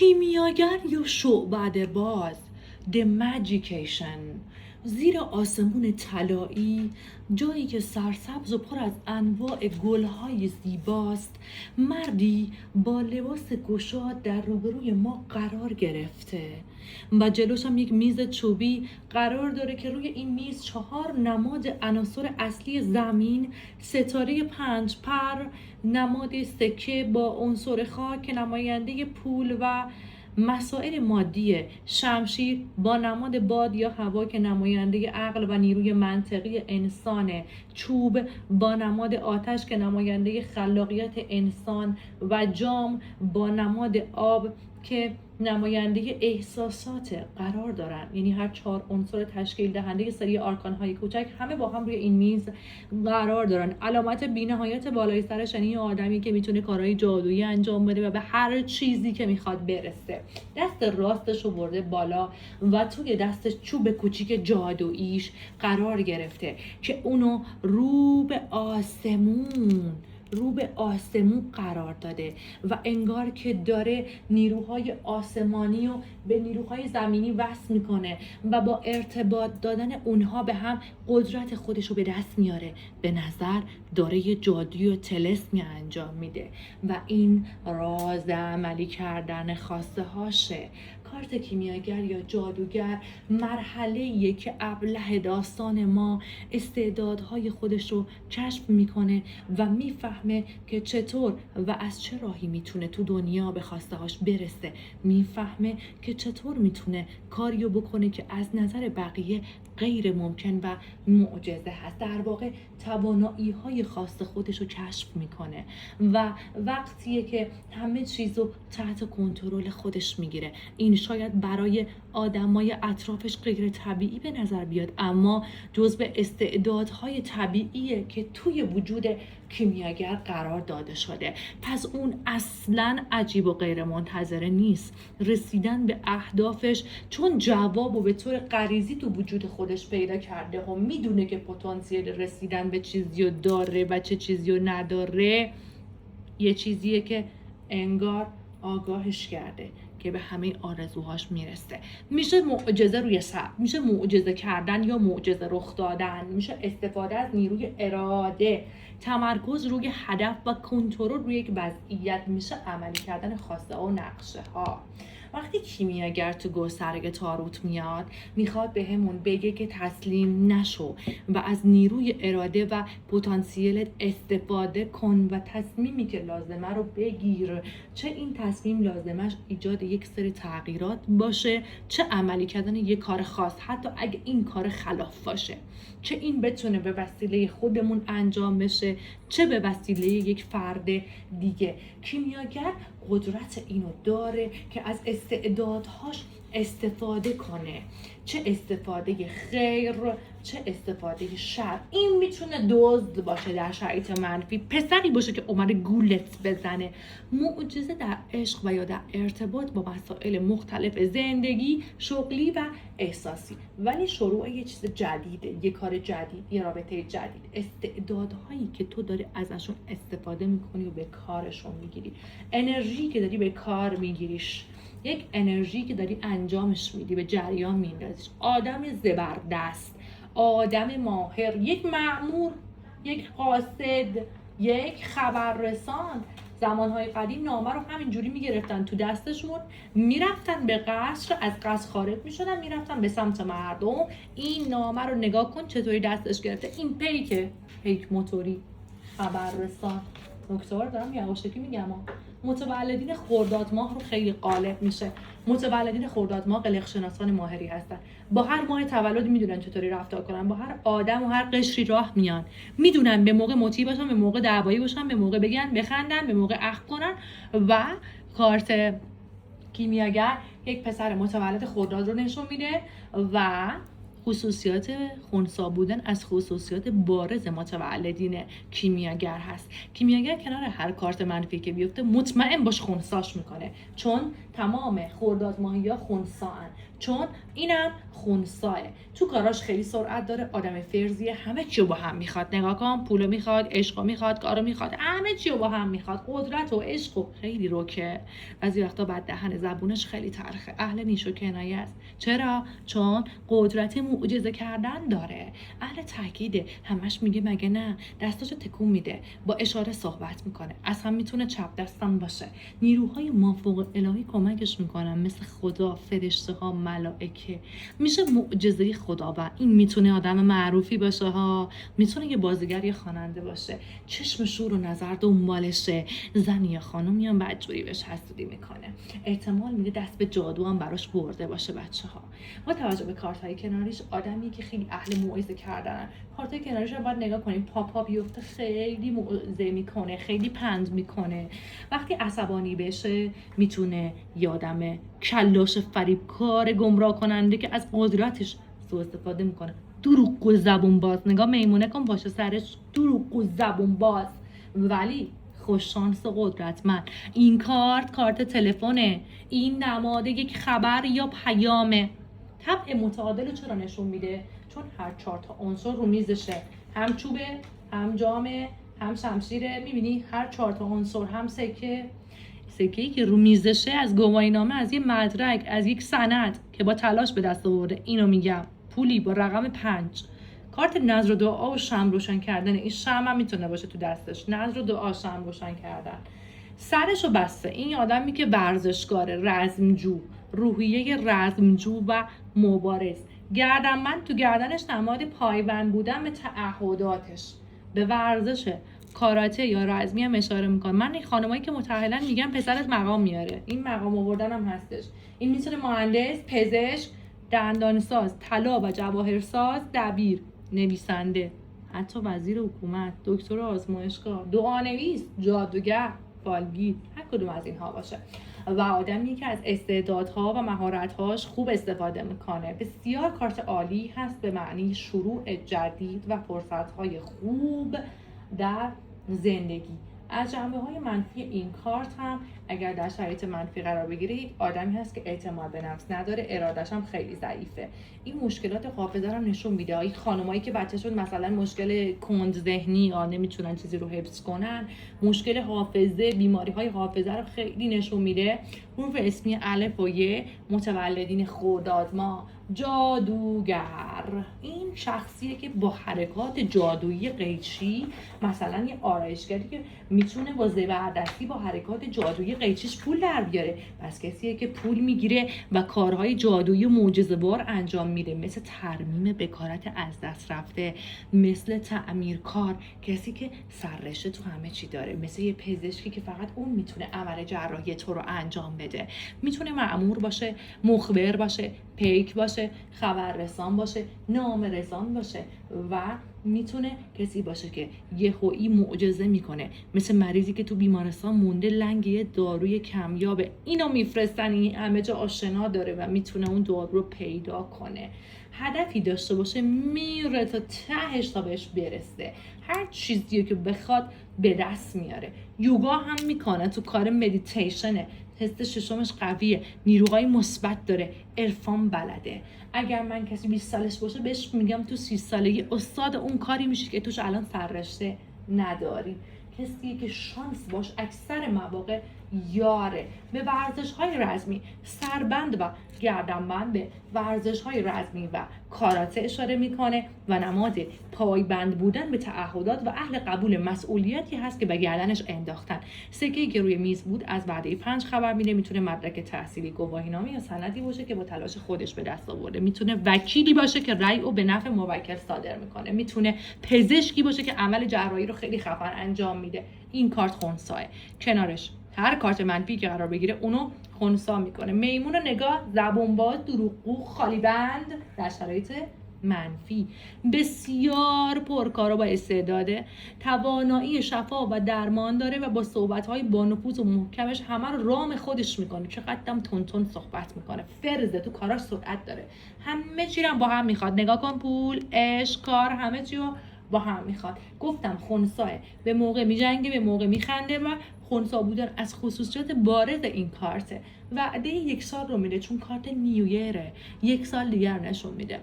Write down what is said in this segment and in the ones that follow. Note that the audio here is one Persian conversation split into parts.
کیمیاگر یا شعبده باز The Magician، زیر آسمون طلایی، جایی که سرسبز و پر از انواع گلهای زیباست، مردی با لباس گشاد در روبروی ما قرار گرفته و جلوش هم یک میز چوبی قرار داره که روی این میز 4 نماد عناصر اصلی زمین، ستاره 5 پر، نماد سکه با عنصر خاک که نماینده پول و مسائل مادی، شمشیر با نماد باد یا هوا که نماینده عقل و نیروی منطقی انسانه، چوب با نماد آتش که نماینده خلاقیت انسان و جام با نماد آب که نماینده احساسات قرار دارن. یعنی هر 4 عنصر تشکیل دهنده سری آرکان‌های کوچک همه با هم روی این میز قرار دارن. علامت بی‌نهایت بالای سرش یعنی آدمی که میتونه کارهای جادویی انجام بده و به هر چیزی که میخواد برسه. دست راستش رو برده بالا و توی دستش چوب کوچیک جادوییش قرار گرفته که اونو رو به آسمون قرار داده و انگار که داره نیروهای آسمانی رو به نیروهای زمینی وصل میکنه و با ارتباط دادن اونها به هم قدرت خودش رو به دست میاره. به نظر داره یه جادوی و طلسمی انجام میده و این راز عملی کردن خواسته هاشه. کارت کیمیاگر یا جادوگر مرحله‌ایه که ابله داستان ما استعدادهای خودش رو کشف میکنه و میفهمه که چطور و از چه راهی میتونه تو دنیا به خواسته هاش برسه. میفهمه که چطور میتونه کاریو بکنه که از نظر بقیه غیر ممکن و معجزه هست. در واقع توانایی های خاص خودش رو کشف میکنه و وقتیه که همه چیزو تحت کنترل خودش میگیره. این شاید برای آدمای اطرافش غیر طبیعی به نظر بیاد، اما جزو استعدادهای طبیعیه که توی وجود کیمیاگر قرار داده شده. پس اون اصلاً عجیب و غیر منتظره نیست. رسیدن به اهدافش چون جوابو به طور غریزی تو وجود خودش پیدا کرده و میدونه که پتانسیل رسیدن به چیزی رو داره و چه چیزی رو نداره، یه چیزیه که انگار آگاهش کرده که به همه آرزوهاش میرسه. میشه معجزه روی سر، میشه معجزه کردن یا معجزه رخ دادن، میشه استفاده از نیروی اراده، تمرکز روی هدف و کنترل روی یک وضعیت، میشه عملی کردن خواسته ها و نقشه ها. وقتی کیمیاگر تو گسترگ تاروت میاد، میخواد به همون بگه که تسلیم نشو و از نیروی اراده و پتانسیل استفاده کن و تصمیمی که لازمه رو بگیر. چه این تصمیم لازمش ایجاد یک سری تغییرات باشه، چه عملی کردن یک کار خاص، حتی اگه این کار خلاف باشه، چه این بتونه به وسیله خودمون انجام بشه، چه به وسیله یک فرد دیگه. کیمیاگر قدرت اینو داره که از استعدادهاش استفاده کنه، چه استفاده خیر چه استفاده شر. این میتونه دزد باشه در شرایط منفی، پسری باشه که اومده گولت بزنه، معجزه در عشق و یا در ارتباط با مسائل مختلف زندگی، شغلی و احساسی. ولی شروع یه چیز جدیده، یه کار جدید، یه رابطه جدید. استعدادهایی که تو داری ازشون استفاده میکنی و به کارشون میگیری، انرژی که داری به کار میگیریش، یک انرژی که داری انجامش میدی، به جریان میندازیش. آدم زبردست، آدم ماهر، یک مأمور، یک قاصد، یک خبررسان. زمانهای قدیم نامه رو همینجوری میگرفتن تو دستشون، میرفتن به قصر، از قصر خارج میشدن، میرفتن به سمت مردم. این نامه رو نگاه کن چطوری دستش گرفته، این پیک موتوری، خبررسان. نکته رو دارم یواشکی میگم. متولدین خرداد ماه رو خیلی غالب میشه. متولدین خرداد ماه قلق شناسان ماهری هستن. با هر ماه تولد میدونن چطوری رفتار کنن، با هر آدم و هر قشری راه میان، میدونن به موقع مطیع باشن، به موقع دعوایی باشن، به موقع بگن بخندن، به موقع اخم کنن. و کارت کیمیاگر یک پسر متولد خرداد رو نشون میده و خصوصیات خنثی بودن از خصوصیات بارز متولدین کیمیاگر هست. کیمیاگر کنار هر کارت منفی که بیفته مطمئن باش خنثاش میکنه، چون تمام خرداد ماهی‌ها خنثی ان. چون اینم خنثیه، تو کاراش خیلی سرعت داره، آدم فرضیه، همه چیو با هم میخواد. نگاه کن، پولو میخواد، عشقو میخواد، کارو میخواد، همه چیو با هم میخواد، قدرت و عشق و خیلی روکه. بعضی وقتا بعد دهن، زبونش خیلی تلخه، اهل نیش و کنایه است. چرا؟ چون قدرت معجزه کردن داره، اهل تاکیده، همش میگه مگه نه، دستاشو تکون میده، با اشاره صحبت میکنه، اصلا میتونه چپ دستم باشه. نیروهای مافوق الهی کمکش میکنن، مثل خدا، فرشته ها، ملائکه. میشه معجزه خدا. و این میتونه آدم معروفی باشه ها، میتونه یه بازیگر یا خواننده باشه، چشم شور و نظر دنبالشه، زن یا خانم یا بدجوری بهش حسودی میکنه. احتمال میده دست به جادو هم براش برده باشه بچه‌ها. با توجه به کارت‌های کناریش، آدمی که خیلی اهل موعظه کردن. کارت‌های کناریش رو باید نگاه کنیم، پاپا بیفته خیلی موعظه میکنه، خیلی پند میکنه. وقتی عصبانی بشه میتونه یه آدم کلاش فریبکار گمراه کننده که از قدرتش سوء استفاده میکنه. دروغ و زبون باز، نگاه میمونه کن باشه سرش، دروغ و زبون باز ولی خوششانس و قدرتمند. این کارت تلفنه، این نماد یک خبر یا پیامه. طبع متعادل چرا نشون میده؟ چون هر 4 تا عنصر رو میزشه، هم چوبه، هم جامه، هم شمشیره. میبینی هر 4 تا عنصر، هم سکه‌ای که رو میزشه از گواهینامه، از یه مدرک، از یک سند که با تلاش به دست آورده. اینو میگم، پولی با رقم 5. کارت نظر و دعا و شمع روشن کردن، این شمع هم میتونه باشه تو دستش، نظر و دعا، شمع روشن کردن. سرشو بسته، این آدمی که ورزشکاره، رزمجو، روحیه رزمجو و مبارز. گردنبند تو گردنش نماد پایبند بودن به تعهداتش، به ورزش کاراته یا رزمی هم اشاره میکنه. من این خانمایی که متأهلن میگم پسرت مقام میاره، این مقام آوردن هم هستش. این میتونه مهندس، پزشک، دندانساز، طلا و جواهرساز، دبیر، نویسنده، حتی وزیر حکومت، دکتر آزمایشگاه، دعانویس، جادوگر، فالگیر، هر کدوم از اینها باشه. و آدمی که از استعدادها و مهارت‌هاش خوب استفاده میکنه. بسیار کارت عالی هست به معنی شروع جدید و فرصت‌های خوب در زندگی. از جنبه‌های منفی این کارت هم اگر در شرایط منفی قرار بگیره، یک آدمی هست که اعتماد به نفس نداره، اراده‌ش هم خیلی ضعیفه. این مشکلات حافظه رو نشون میده. این خانمایی که بچه‌شون مثلا مشکل کند ذهنی یا نمیتونن چیزی رو حفظ کنن، مشکل حافظه، بیماری‌های حافظه رو خیلی نشون میده. حروف اسمی الف و ی، متولدین خرداد ماه، جادوگر. این شخصیه که با حرکات جادویی قیچی، مثلا یه آرایشگری که میتونه با زبردستی با حرکات جادویی قیچیش پول در بیاره. پس کسیه که پول میگیره و کارهای جادویی معجزه‌بار انجام میده، مثل ترمیم بکارت از دست رفته، مثل تعمیرکار، کسی که سررشته تو همه چی داره، مثل یه پزشکی که فقط اون میتونه عمل جراحی تو رو انجام بده. میتونه مأمور باشه، مخبر باشه، پیک باشه، خبررسان باشه، نامه‌رسان باشه و میتونه کسی باشه که یهویی معجزه میکنه، مثل مریضی که تو بیمارستان مونده، لنگ یه داروی کمیابه، اینو میفرستن، این همه جا آشنا داره و میتونه اون دارو رو پیدا کنه. هدفی داشته باشه میره تا تهش تا بهش برسه. هر چیزی که بخواد به دست میاره. یوگا هم میکنه، تو کار مدیتیشنه، تست ششمش قویه، نیروهای مثبت داره، عرفان بلده. اگر من کسی 20 سالش باشه بهش میگم تو 30 سالگی استاد اون کاری میشه که توش الان سررشته نداری. کسی که شانس باش اکثر مواقع یاره. به ورزش‌های رزمی، سربند و گردنبند، به ورزش‌های رزمی و کاراته اشاره میکنه و نماد پایبند بودن به تعهدات و اهل قبول مسئولیتی هست که به گردنش انداختن. سکه‌ای که روی میز بود از وعده 5 خبر میده، میتونه مدرک تحصیلی، گواهینامه یا سندی باشه که با تلاش خودش به دست آورده، میتونه وکیلی باشه که رأی رو به نفع موکل صادر میکنه، میتونه پزشکی باشه که عمل جراحی رو خیلی خفن انجام میده. این کارت خنثیه. کنارش هر کارت منفی که قرار بگیره اونو خنثی میکنه. میمون نگاه، زبون باز، دروغگو، خالی بند در شرایط منفی. بسیار پرکار و با استعداده، توانایی شفا و درمان داره و با صحبت‌های با نفوذ و محکمش همه رو رام خودش میکنه. چقدرم تون صحبت میکنه، فرزه، تو کاراش سرعت داره، همه چی رو با هم میخواد. نگاه کن، پول، عشق، کار، همه چی رو با هم میخواد. گفتم خنثیه، به موقع میجنگه، به موقع میخنده و خنثی بودن از خصوصیات بارز این کارته. وعده 1 سال رو میده چون کارت نیویره، 1 سال دیگر نشون میده.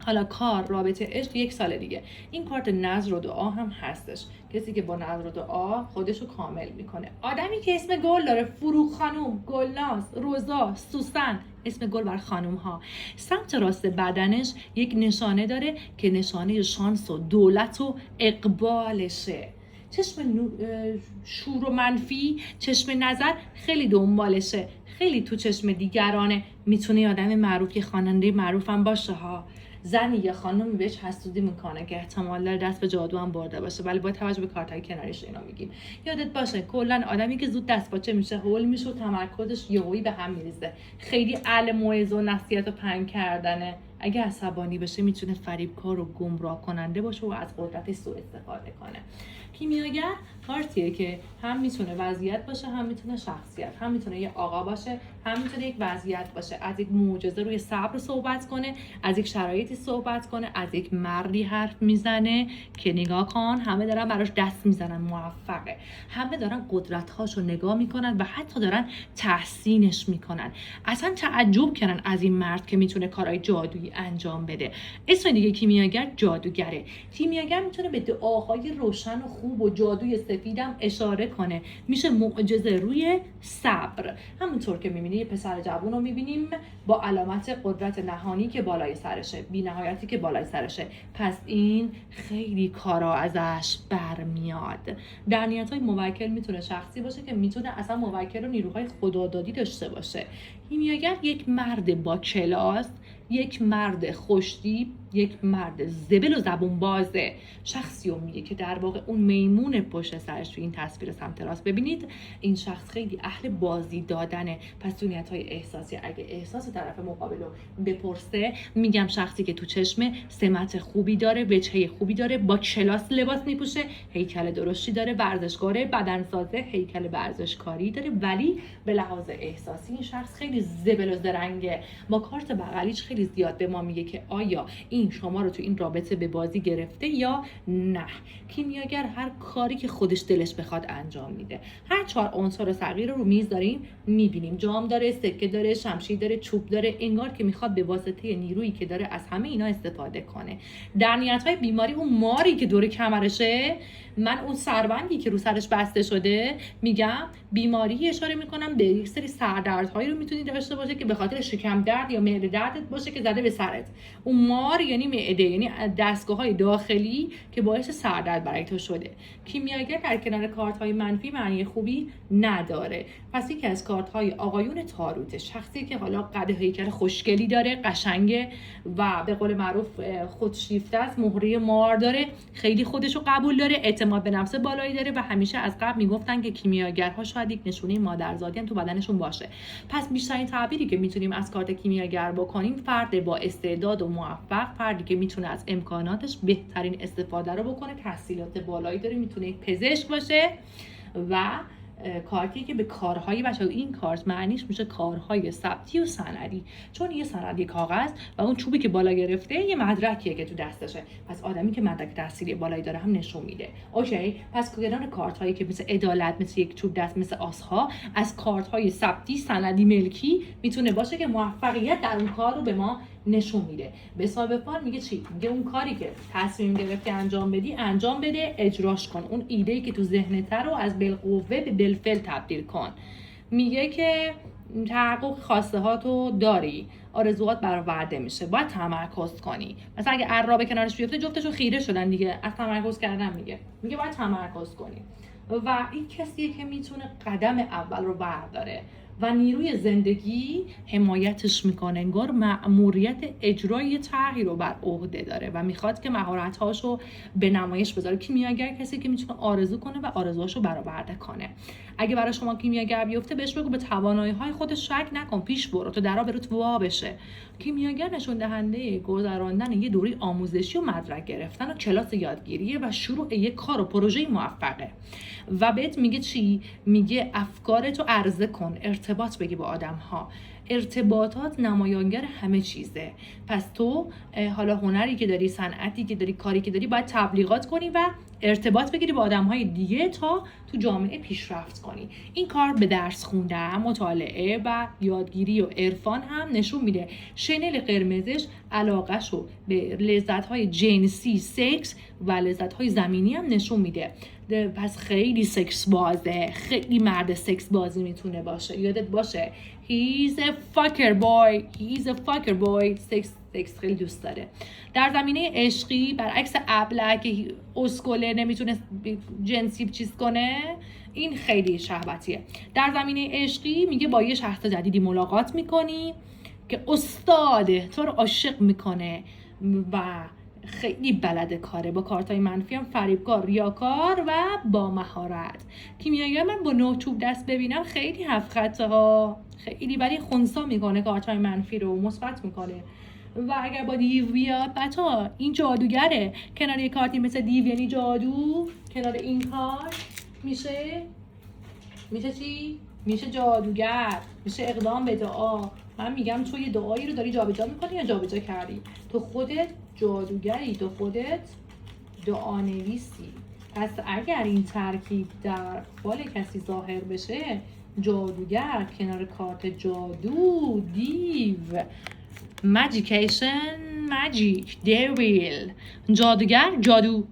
حالا کار، رابطه، عشق 1 سال دیگه. این کارت نظر و دعا هم هستش. کسی که با نظر و دعا خودش رو کامل میکنه. آدمی که اسم گل داره، فروغ خانوم، گلناز، روزا، سوسن، اسم گل بر خانوم ها. سمت راست بدنش یک نشانه داره که نشانه شانس و دولت و اقبالشه. چشم شور و منفی، چشم نظر خیلی دنبالشه، خیلی تو چشم دیگرانه. میتونه آدم معروف، یه خواننده معروف هم باشه ها. زنی یا خانمی بهش حسودی میکنه که احتمال داره دست به جادو هم برده باشه، ولی با توجه به کارتای کنارش اینا میگیم. یادت باشه کلا آدمی که زود دست باچه میشه، هول میشه و تمرکزش یهویی به هم میریزه. خیلی اهل موعظه و نصیحت و پند کردنه. اگه عصبانی بشه میتونه فریبکار و گمراه کننده باشه و از قدرتش سوء استفاده کنه. کیمیاگر کارتیه که هم میتونه وضعیت باشه، هم میتونه شخصیت، هم میتونه یه آقا باشه، هم میتونه یک وضعیت باشه. از یک معجزه روی صبر صحبت کنه، از یک شرایطی صحبت کنه، از یک مردی حرف میزنه که نگاه کن همه دارن براش دست میزنن، موفقه، همه دارن قدرت‌هاشو نگاه میکنن و حتی دارن تحسینش میکنن. اصلا تعجب کردن از این مرد که میتونه کارهای جادویی انجام بده. اسم دیگه کیمیاگر جادوگره. کیمیاگر میتونه به دعاهای روشن و خوب و جادوی سفیدم اشاره کنه. میشه معجزه روی صبر. همونطور که میبینی یه پسر جوون رو میبینیم با علامت قدرت نهانی که بالای سرشه، بی نهایتی که بالای سرشه. پس این خیلی کارا ازش برمیاد. در نیت‌های موکل میتونه شخصی باشه که میتونه اصلا موکل و نیروهای خدادادی داشته باشه. کیمیاگر یک مرد با کلاس، یک مرد خوشتیپ، یک مرد زبل و زبون بازه. شخصی رو میگه که در واقع اون میمون پشت سرش تو این تصویر سمت راست ببینید، این شخص خیلی اهل بازی دادنه. پس تو نیت‌های احساسی اگه احساس طرف مقابل رو بپرسه، میگم شخصی که تو چشم سمت خوبی داره، وجهه خوبی داره، با کلاس لباس میپوشه، هیکل درشتی داره، ورزشکاره، بدنسازه، هیکل ورزشکاری داره، ولی به لحاظ احساسی این شخص خیلی زبل و زرنگه. با کارت بغلیش خیلی زیاد به ما میگه که آیا این شما رو تو این رابطه به بازی گرفته یا نه. کیمیاگر هر کاری که خودش دلش بخواد انجام میده. هر 4 عنصر صغیر رو میز داریم میبینیم. جام داره، سکه داره، شمشیر داره، چوب داره. انگار که میخواد به واسطه نیرویی که داره از همه اینا استفاده کنه. در نیت‌های بیماری اون ماری که دور کمرشه، من اون سربندی که رو سرش بسته شده میگم بیماری اشاره میکنم به یک سری سردردهایی رو میتونی داشته باشه که به خاطر شکم درد یا معده دردت باشه که زده به سرت. اون مار یعنی معده، یعنی دستگاه‌های داخلی که باعث سردرد برای تو شده. کیمیاگر در کنار کارت‌های منفی معنی خوبی نداره. پس یکی از کارت‌های آقایون تاروت، شخصی که حالا قد هیکل خوشگلی داره، قشنگه و به قول معروف خودشیفته است، مهره مار داره، خیلی خودشو قبول داره، اعتماد به نفس بالایی داره و همیشه از قبل میگفتن که کیمیاگرها شاید یک نشونه مادرزادی هم تو بدنشون باشه. پس بیشترین تعبیری که میتونیم از کارت کیمیاگر بکنیم، فرد با استعداد و موفق، فردی که میتونه از امکاناتش بهترین استفاده رو بکنه، تحصیلات بالایی داره، میتونه یک پزشک باشه و کارتی که به کارهای بچه. این کارت معنیش میشه کارهای ثبتی و سندی، چون یه سند یه کاغذ و اون چوبی که بالا گرفته یه مدرکیه که تو دستشه. پس آدمی که مدرک تحصیلی بالایی داره هم نشون میده. اوکی، پس کنار کارت هایی که مثل عدالت، مثل یک چوب دست، مثل آسها، از کارت های ثبتی، سندی، ملکی میتونه باشه که موفقیت در اون کار رو به ما نشون میده. به سابقان میگه چی؟ میگه اون کاری که تصمیم گرفتی انجام بدی، انجام بده، اجراش کن. اون ایده‌ای که تو ذهنت رو از بالقوه به بالفعل تبدیل کن. میگه که تحقق خواسته هاتو داری، آرزوات برآورده میشه، باید تمرکز کنی. مثلا اگه عرابه کنارش بیفته جفتشون خیره شدن دیگه، از تمرکز کردن میگه باید تمرکز کنی. و این کسیه که میتونه قدم اول رو برداره و نیروی زندگی حمایتش میکنه. انگار مأموریت اجرای طرحی رو بر عهده داره و میخواد که مهارت‌هاشو به نمایش بذاره. کیمیاگر کسی که میتونه آرزو کنه و آرزوهاشو برآورده کنه. اگه برای شما کیمیاگر بیفته، بهش بگو به توانایی‌های خودش شک نکن، پیش برو تا درا برات وا بشه. کیمیاگر نشون دهنده گذراندن یه دوره آموزشی و مدرک گرفتن و کلاس یادگیریه و شروع یک کار و پروژه موفقه. و بهت میگه چی؟ میگه افکارتو عرضه کن، ارتباط بگی با آدم‌ها. ارتباطات نمایانگر همه چیزه. پس تو حالا هنری که داری، صنعتی که داری، کاری که داری، باید تبلیغات کنی و ارتباط بگیری با آدم‌های دیگه تا تو جامعه پیشرفت کنی. این کار به درس خوندن، مطالعه و یادگیری و عرفان هم نشون میده. شنل قرمزش علاقه‌شو به لذت‌های جنسی، سکس و لذت‌های زمینی هم نشون میده. پس خیلی سکس بازه، خیلی مرد سکس بازی میتونه باشه. یادت باشه he's a fucker boy. سکس خیلی دوست داره. در زمینه عشقی برعکس ابله که اسکله نمیتونه جنسی چیز کنه، این خیلی شهوتیه. در زمینه عشقی میگه با یه شخص جدیدی ملاقات میکنی که استاده، تو رو عاشق میکنه و خیلی بلده کاره. با کارتای منفی هم فریبکار، ریاکار و با مهارت. کیمیاگر من با 9 چوب دست ببینم خیلی 7 خطه ها، خیلی ولی خنثی میکنه کارتای منفی رو، مثبت میکنه. و اگر با دیو بیاد بچه‌ها این جادوگره. کنار یه کارتی مثل دیو یعنی جادو، کنار این کارت میشه چی؟ میشه جادوگر، میشه اقدام به دعا. من میگم تو یه دعایی رو داری جابجا میکنی یا جابجا کردی؟ تو خودت جادوگری، تو خودت دعانویسی. پس اگر این ترکیب در بال کسی ظاهر بشه، جادوگر کنار کارت جادو، دیو، ماجیکیشن، ماجیک، دیویل، جادوگر، جادو.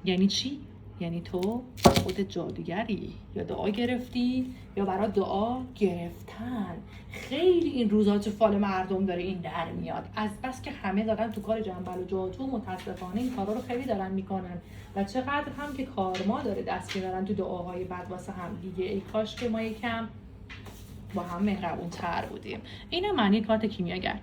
یعنی چی؟ یعنی تو خودت جادوگری، یا دعا گرفتی یا برای دعا گرفتن. خیلی این روزا تو فال مردم داره این در میاد، از بس که همه دارن تو کار جنبل و جادو، متاسفانه این کارا رو خیلی دارن میکنن و چقدر هم که کارما داره دست میبرن تو دعاهای بد واسه هم دیگه. ای کاش که ما یکم با هم مهربون تر بودیم. اینه معنی کارت کیمیاگر.